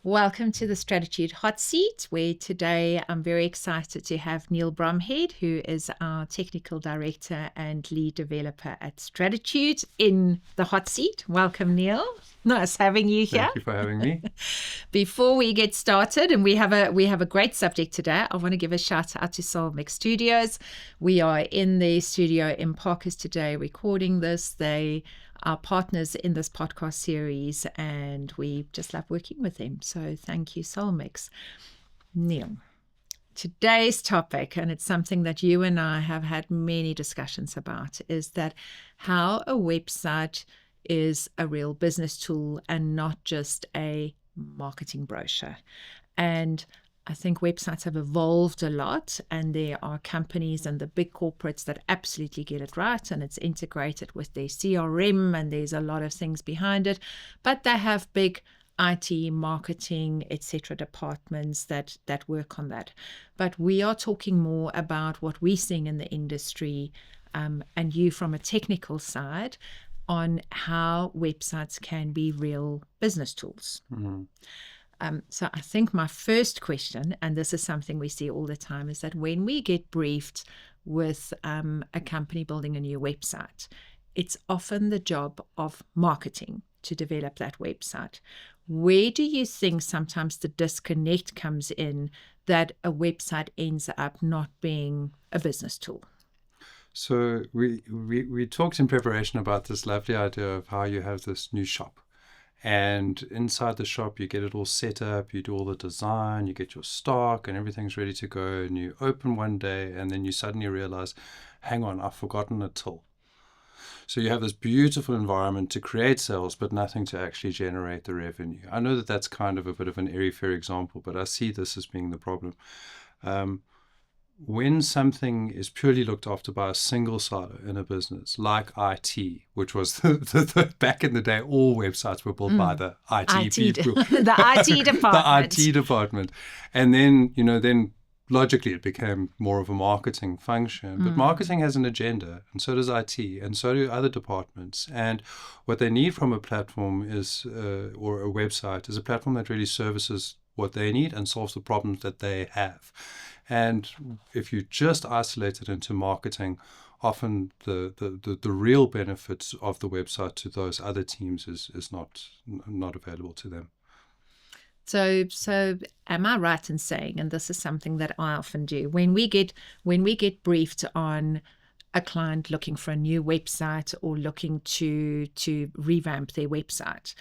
Welcome to the Stratitude Hotseat, where today I'm very excited to have Neil Bromehead, who is our Technical Director and Lead Developer at Stratitude, in the hot seat. Welcome, Neil. Nice having you here. Thank you for having me. Before we get started, and we have a great subject today, I want to give a shout out to SoleMix Studios. We are in the studio in Parkers today recording this. They are partners in this podcast series, and we just love working with them. So thank you, SoleMix. Neil, today's topic, and it's something that you and I have had many discussions about, is that how a website is a real business tool and not just a marketing brochure. And I think websites have evolved a lot, and there are companies and the big corporates that absolutely get it right, and it's integrated with their CRM, and there's a lot of things behind it. But they have big IT, marketing, etc. departments that work on that. But we are talking more about what we're seeing in the industry, and you from a technical side, on how websites can be real business tools. Mm-hmm. So I think my first question, and this is something we see all the time, is that when we get briefed with a company building a new website, it's often the job of marketing to develop that website. Where do you think sometimes the disconnect comes in, that a website ends up not being a business tool? So we talked in preparation about this lovely idea of how you have this new shop. And inside the shop, you get it all set up, you do all the design, you get your stock, and everything's ready to go. And you open one day, and then you suddenly realize, hang on, I've forgotten a till. So you have this beautiful environment to create sales, but nothing to actually generate the revenue. I know that that's kind of a bit of an airy-fairy example, but I see this as being the problem. When something is purely looked after by a single silo in a business, like IT, which was the back in the day, all websites were built by the IT people. The IT department. The IT department. And then, logically it became more of a marketing function. But marketing has an agenda, and so does IT, and so do other departments. And what they need from a platform is, or a website, is a platform that really services what they need and solves the problems that they have. And if you just isolate it into marketing, often the real benefits of the website to those other teams is not available to them. So am I right in saying, and this is something that I often do, when we get briefed on a client looking for a new website or looking to revamp their website,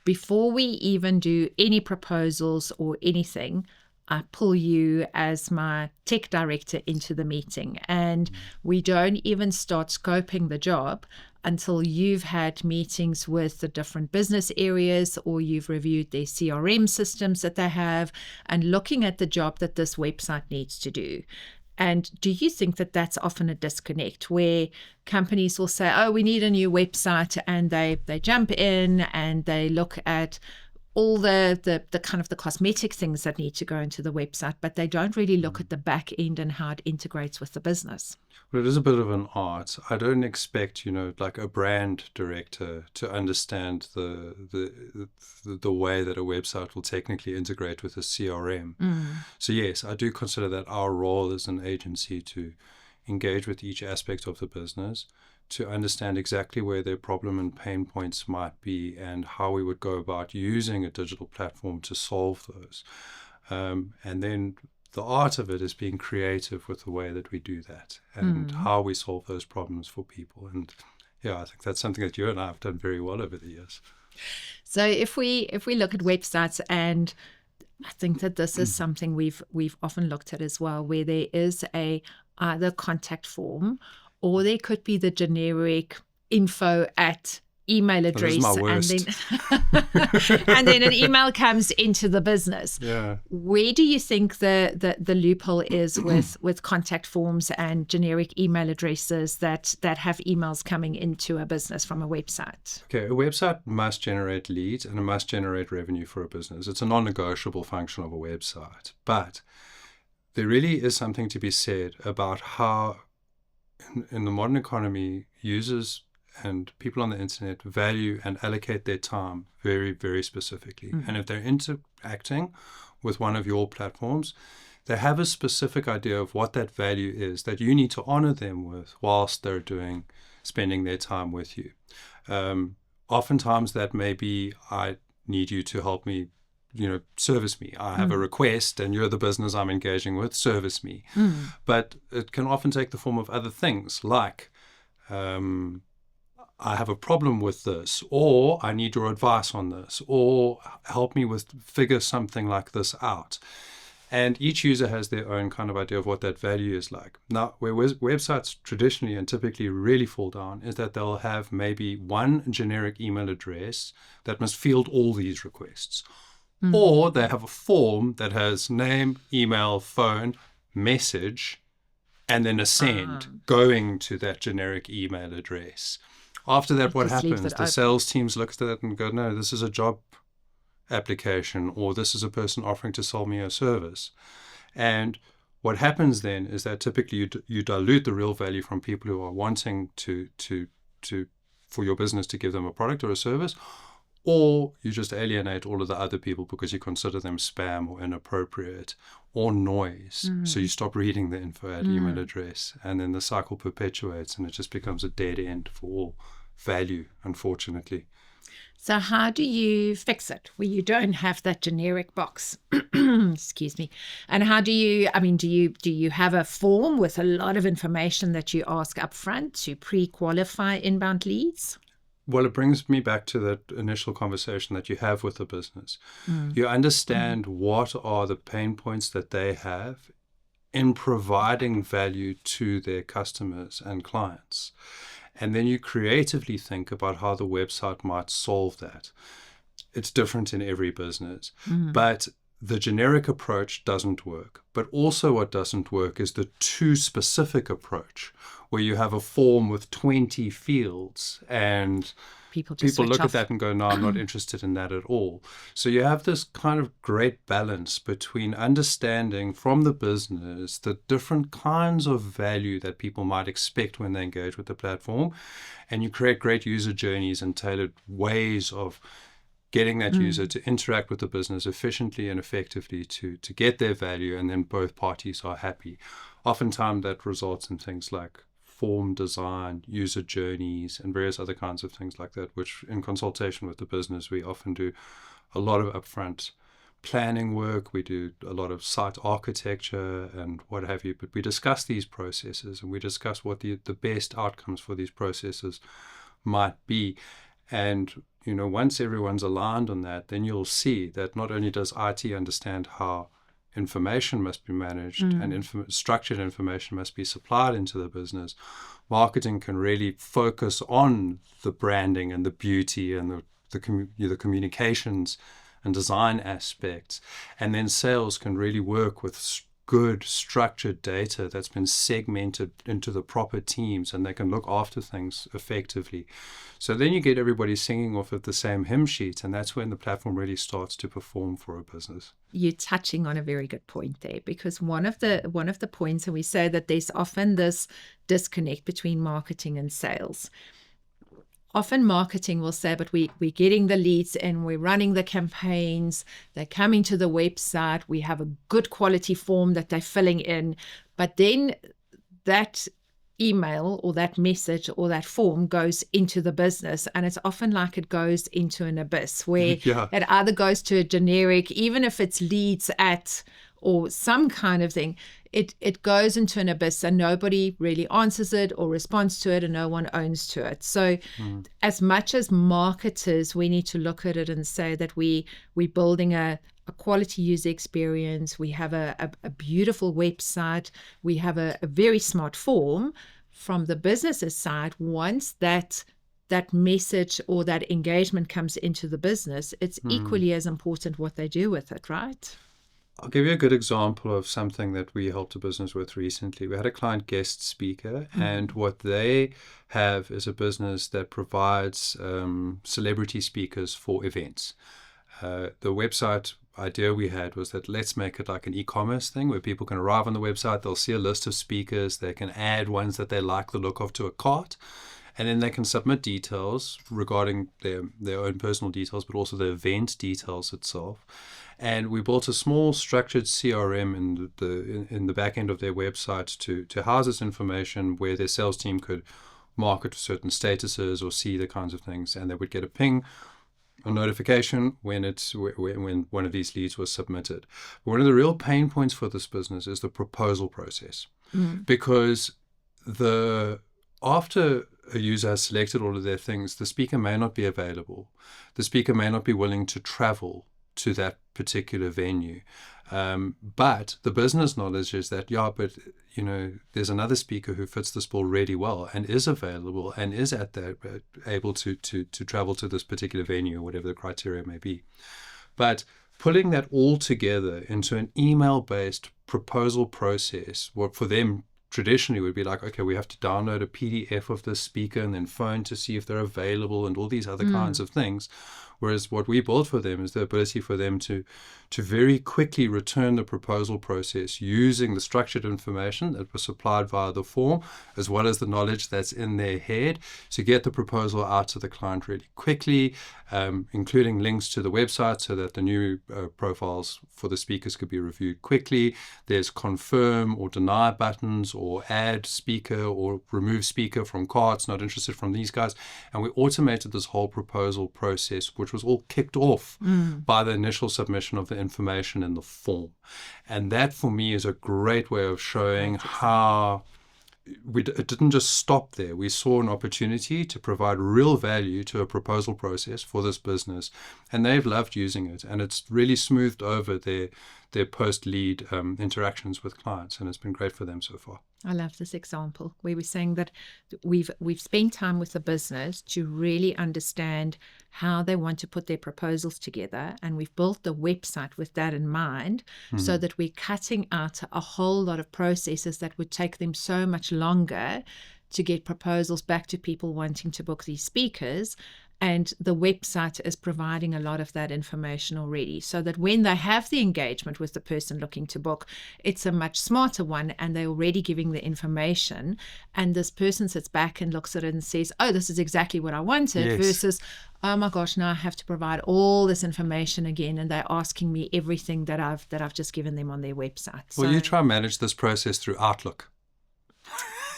before we even do any proposals or anything, I pull you as my tech director into the meeting, and we don't even start scoping the job until you've had meetings with the different business areas, or you've reviewed their CRM systems that they have, and looking at the job that this website needs to do. And do you think that that's often a disconnect, where companies will say, oh, we need a new website, and they jump in and they look at all the kind of the cosmetic things that need to go into the website, but they don't really look at the back end and how it integrates with the business? Well, it is a bit of an art. I don't expect, like a brand director to understand the way that a website will technically integrate with a CRM. So yes, I do consider that our role as an agency to engage with each aspect of the business, to understand exactly where their problem and pain points might be, and how we would go about using a digital platform to solve those. And then the art of it is being creative with the way that we do that, and how we solve those problems for people. And yeah, I think that's something that you and I have done very well over the years. So if we look at websites, and I think that this is something we've often looked at as well, where there is either contact form, or there could be the generic info at email address, and then an email comes into the business. Yeah. Where do you think the loophole is with contact forms and generic email addresses that have emails coming into a business from a website? Okay, a website must generate leads, and it must generate revenue for a business. It's a non-negotiable function of a website. But there really is something to be said about how in the modern economy, users and people on the internet value and allocate their time very, very specifically. And if they're interacting with one of your platforms, they have a specific idea of what that value is that you need to honor them with whilst they're spending their time with you. Oftentimes that may be, I need you to help me, service me. I have a request and you're the business I'm engaging with, service me. But it can often take the form of other things like, I have a problem with this, or I need your advice on this, or help me figure something like this out. And each user has their own kind of idea of what that value is like. Now, where websites traditionally and typically really fall down is that they'll have maybe one generic email address that must field all these requests. Or they have a form that has name, email, phone, message, and then a send going to that generic email address. After that, what happens? The sales teams look at that and go, no, this is a job application, or this is a person offering to sell me a service. And what happens then is that typically you dilute the real value from people who are wanting to for your business to give them a product or a service, or you just alienate all of the other people because you consider them spam or inappropriate or noise. So you stop reading the info at email address, and then the cycle perpetuates and it just becomes a dead end for all value, unfortunately. So how do you fix it where you don't have that generic box? Excuse me. And how do you have a form with a lot of information that you ask up front to pre-qualify inbound leads? Well, it brings me back to that initial conversation that you have with the business. You understand what are the pain points that they have in providing value to their customers and clients. And then you creatively think about how the website might solve that. It's different in every business, but the generic approach doesn't work. But also what doesn't work is the too specific approach, where you have a form with 20 fields and people look at that and go, no, I'm not interested in that at all. So you have this kind of great balance between understanding from the business the different kinds of value that people might expect when they engage with the platform. And you create great user journeys and tailored ways of getting that user to interact with the business efficiently and effectively to get their value, and then both parties are happy. Oftentimes that results in things like form design, user journeys, and various other kinds of things like that, which in consultation with the business, we often do a lot of upfront planning work. We do a lot of site architecture and what have you, but we discuss these processes and we discuss what the best outcomes for these processes might be. And, once everyone's aligned on that, then you'll see that not only does IT understand how information must be managed and structured information must be supplied into the business, marketing can really focus on the branding and the beauty and the communications and design aspects. And then sales can really work with good structured data that's been segmented into the proper teams, and they can look after things effectively. So then you get everybody singing off of the same hymn sheet, and that's when the platform really starts to perform for a business. You're touching on a very good point there, because one of the points, and we say that there's often this disconnect between marketing and sales. Often marketing will say, but we're getting the leads in, we're running the campaigns, they're coming to the website, we have a good quality form that they're filling in, but then that email or that message or that form goes into the business, and it's often like it goes into an abyss where it either goes to a generic, even if it's leads at or some kind of thing, it goes into an abyss and nobody really answers it or responds to it and no one owns to it. So as much as marketers, we need to look at it and say that we're building a quality user experience, we have a beautiful website, we have a very smart form. From the business's side, once that message or that engagement comes into the business, it's equally as important what they do with it, right? I'll give you a good example of something that we helped a business with recently. We had a client guest speaker, and what they have is a business that provides celebrity speakers for events. The website idea we had was that let's make it like an e-commerce thing where people can arrive on the website, they'll see a list of speakers, they can add ones that they like the look of to a cart, And then they can submit details regarding their own personal details, but also the event details itself. And we built a small structured CRM in the back end of their website to house this information, where their sales team could market certain statuses or see the kinds of things, and they would get a ping, a notification when one of these leads was submitted. But one of the real pain points for this business is the proposal process, because after a user has selected all of their things, the speaker may not be available. The speaker may not be willing to travel to that particular venue. But the business knowledge is that, there's another speaker who fits this bill really well and is available and is able to travel to this particular venue, or whatever the criteria may be. But pulling that all together into an email-based proposal process, what for them traditionally would be like, okay, we have to download a PDF of this speaker and then phone to see if they're available and all these other kinds of things. Whereas what we built for them is the ability for them to very quickly return the proposal process using the structured information that was supplied via the form, as well as the knowledge that's in their head, to get the proposal out to the client really quickly, including links to the website so that the new profiles for the speakers could be reviewed quickly. There's confirm or deny buttons, or add speaker or remove speaker from carts, not interested from these guys. And we automated this whole proposal process, which was all kicked off by the initial submission of the information in the form. And that for me is a great way of showing how it didn't just stop there. We saw an opportunity to provide real value to a proposal process for this business, and they've loved using it. And it's really smoothed over their post-lead interactions with clients, and it's been great for them so far. I love this example where we're saying that we've spent time with the business to really understand how they want to put their proposals together, and we've built the website with that in mind, so that we're cutting out a whole lot of processes that would take them so much longer to get proposals back to people wanting to book these speakers. And the website is providing a lot of that information already, so that when they have the engagement with the person looking to book, it's a much smarter one, and they're already giving the information. And this person sits back and looks at it and says, oh, this is exactly what I wanted, versus, oh my gosh, now I have to provide all this information again, and they're asking me everything that I've just given them on their website. Well, you try and manage this process through Outlook.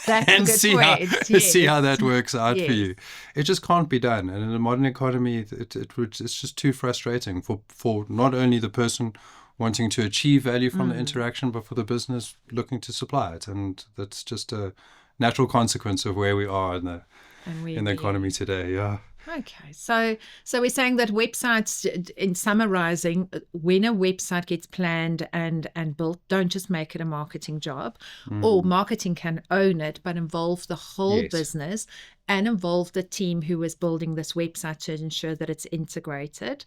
That's and a good see point. see how that works out for you. It just can't be done. And in the modern economy, it's just too frustrating for not only the person wanting to achieve value from the interaction, but for the business looking to supply it. And that's just a natural consequence of where we are in the economy today. Yeah. Okay, so we're saying that websites, in summarizing, when a website gets planned and built, don't just make it a marketing job, or marketing can own it, but involve the whole business and involve the team who is building this website to ensure that it's integrated.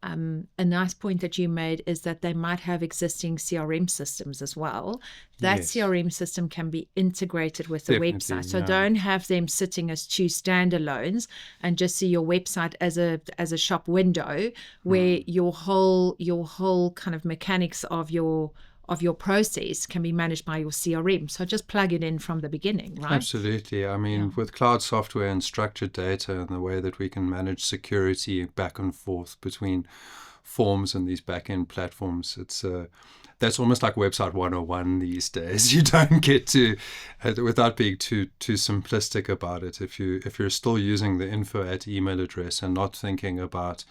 A nice point that you made is that they might have existing CRM systems as well. That CRM system can be integrated with the website. So don't have them sitting as two standalones and just see your website as a shop window where your whole kind of mechanics of your process can be managed by your CRM. So just plug it in from the beginning, right? Absolutely. I mean, with cloud software and structured data and the way that we can manage security back and forth between forms and these back-end platforms, that's almost like website 101 these days. You don't get to, without being too simplistic about it, if you're still using the info@ email address and not thinking about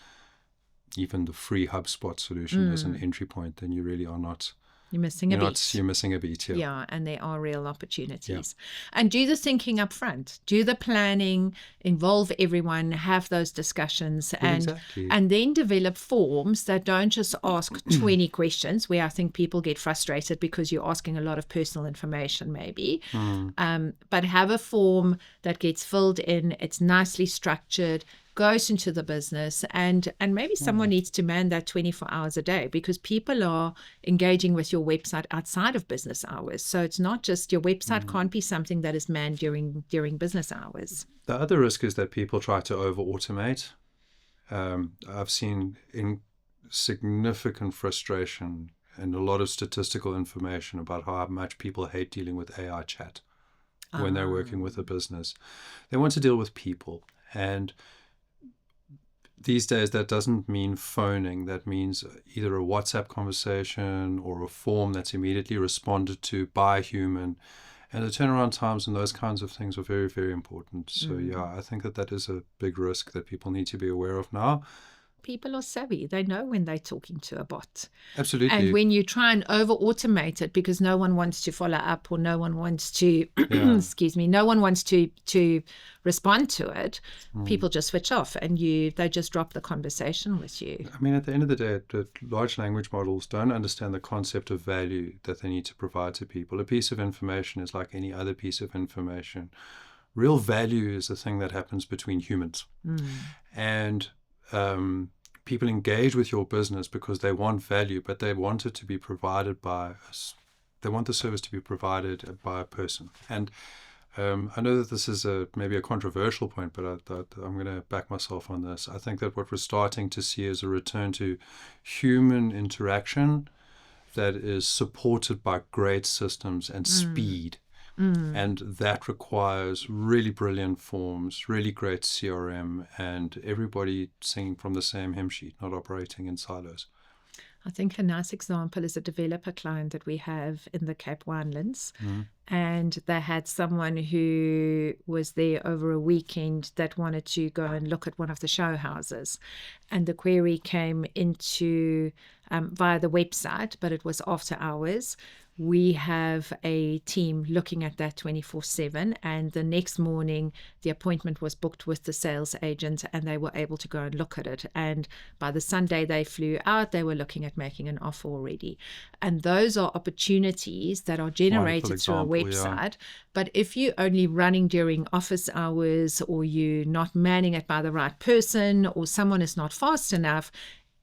even the free HubSpot solution as an entry point, then you really are not. You're missing a beat. You're missing a beat, yeah. Yeah, and there are real opportunities. Yeah. And do the thinking up front. Do the planning, involve everyone, have those discussions, and then develop forms that don't just ask 20 questions, where I think people get frustrated because you're asking a lot of personal information maybe. But have a form that gets filled in, it's nicely structured, goes into the business, and maybe someone needs to man that 24 hours a day, because people are engaging with your website outside of business hours. So it's not just your website can't be something that is manned during business hours. The other risk is that people try to over automate. I've seen significant frustration and a lot of statistical information about how much people hate dealing with AI chat. when they're working with a business. They want to deal with people. And these days, that doesn't mean phoning. That means either a WhatsApp conversation or a form that's immediately responded to by a human. And the turnaround times and those kinds of things are very, very important. So, yeah, I think that is a big risk that people need to be aware of now. People are savvy. They know when they're talking to a bot. Absolutely. And when you try and over-automate it because no one wants to follow up or no one wants to, no one wants to respond to it, people just switch off and they just drop the conversation with you. I mean, at the end of the day, the large language models don't understand the concept of value that they need to provide to people. A piece of information is like any other piece of information. Real value is the thing that happens between humans. And people engage with your business because they want value, but they want it to be provided by us. They want the service to be provided by a person. And I know that this is maybe a controversial point, but I'm going to back myself on this. I think that what we're starting to see is a return to human interaction that is supported by great systems and speed. And that requires really brilliant forms, really great CRM, and everybody singing from the same hymn sheet, not operating in silos. I think a nice example is a developer client that we have in the Cape Winelands. And they had someone who was there over a weekend that wanted to go and look at one of the show houses. And the query came into via the website, but it was after hours. We have a team looking at that 24/7, and the next morning the appointment was booked with the sales agent and they were able to go and look at it. And by the Sunday they flew out, they were looking at making an offer already. And those are opportunities that are generated through a website. But if you're only running during office hours or you're not manning it by the right person or someone is not fast enough,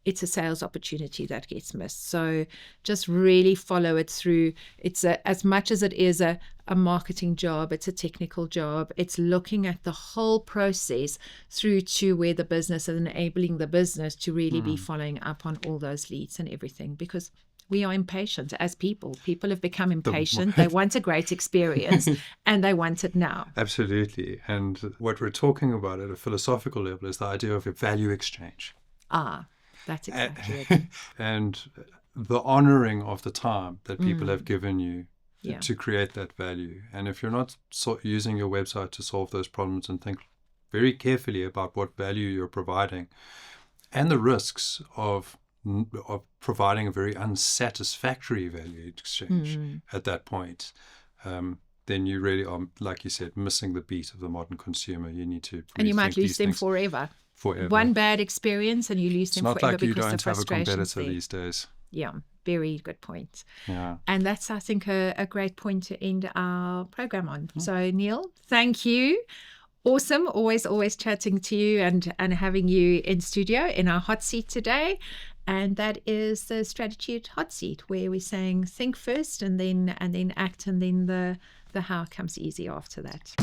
it's a sales opportunity that gets missed. So just really follow it through. It's as much as it is a marketing job, it's a technical job. It's looking at the whole process through to where the business is enabling the business to really be following up on all those leads and everything, because we are impatient as people. People have become impatient. They want a great experience and they want it now. Absolutely. And what we're talking about at a philosophical level is the idea of a value exchange. That's exactly it. And the honoring of the time that people have given you to create that value. And if you're not using your website to solve those problems and think very carefully about what value you're providing and the risks of providing a very unsatisfactory value exchange at that point, then you really are, like you said, missing the beat of the modern consumer. You need to and you might lose them forever. One bad experience and you lose them forever because of frustration. It's not like you don't have a competitor these days. Yeah, very good point. Yeah. And that's, I think, a great point to end our program on. So, Neil, thank you. Awesome. Always chatting to you and having you in studio in our hot seat today. And that is the Stratitude Hotseat, where we're saying think first and then act, and then the how comes easy after that.